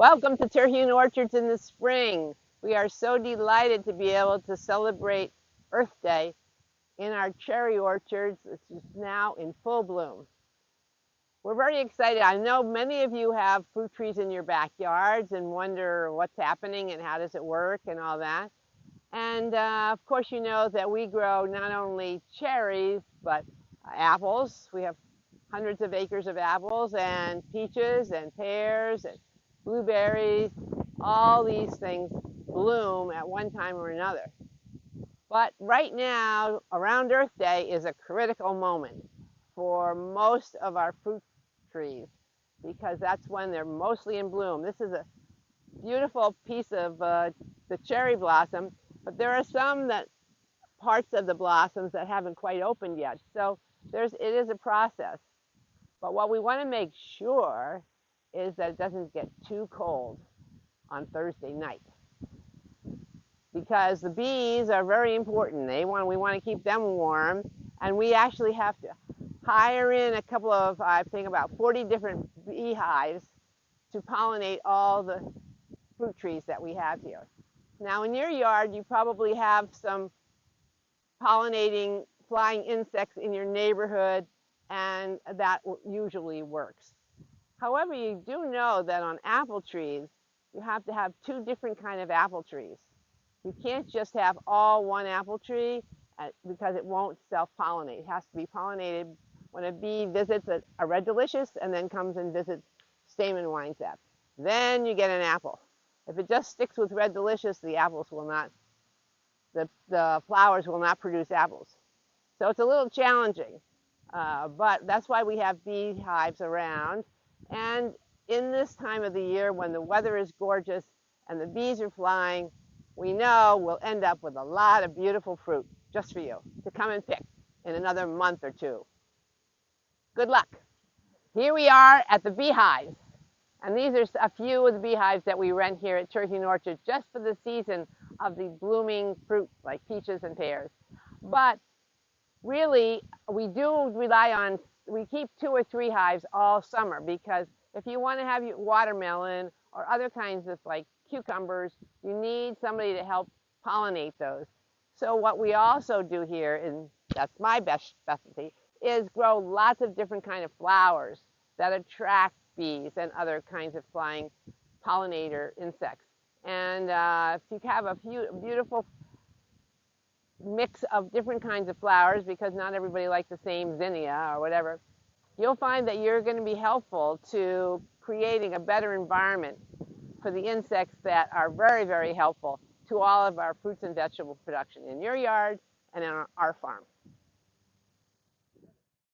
Welcome to Terhune Orchards in the spring. We are so delighted to be able to celebrate Earth Day in our cherry orchards, which is now in full bloom. We're very excited. I know many of you have fruit trees in your backyards and wonder what's happening and how does it work and all that. And of course, you know that we grow not only cherries, but apples. We have hundreds of acres of apples and peaches and pears and blueberries. All these things bloom at one time or another. But right now, around Earth Day is a critical moment for most of our fruit trees because that's when they're mostly in bloom. This is a beautiful piece of the cherry blossom, but there are some that parts of the blossoms that haven't quite opened yet. So it is a process. But what we want to make sure is that it doesn't get too cold on Thursday night because the bees are very important. We want to keep them warm, and we actually have to hire in a couple of, I think about 40 different beehives to pollinate all the fruit trees that we have here. Now in your yard, you probably have some pollinating flying insects in your neighborhood, and that usually works. However, you do know that on apple trees, you have to have two different kind of apple trees. You can't just have all one apple tree because it won't self-pollinate. It has to be pollinated when a bee visits a red delicious and then comes and visits stamen winesap. Then you get an apple. If it just sticks with red delicious, the flowers will not produce apples. So it's a little challenging, but that's why we have beehives around. And in this time of the year when the weather is gorgeous and the bees are flying, we know we'll end up with a lot of beautiful fruit just for you to come and pick in another month or two. Good luck. Here we are at the beehives. And these are a few of the beehives that we rent here at Terhune Orchard just for the season of the blooming fruit like peaches and pears. But really, we keep 2 or 3 hives all summer because if you want to have watermelon or other kinds of like cucumbers, you need somebody to help pollinate those. So what we also do here, and that's my best specialty, is grow lots of different kind of flowers that attract bees and other kinds of flying pollinator insects. And if you have a beautiful mix of different kinds of flowers, because not everybody likes the same zinnia or whatever, you'll find that you're going to be helpful to creating a better environment for the insects that are very, very helpful to all of our fruits and vegetable production in your yard and on our farm.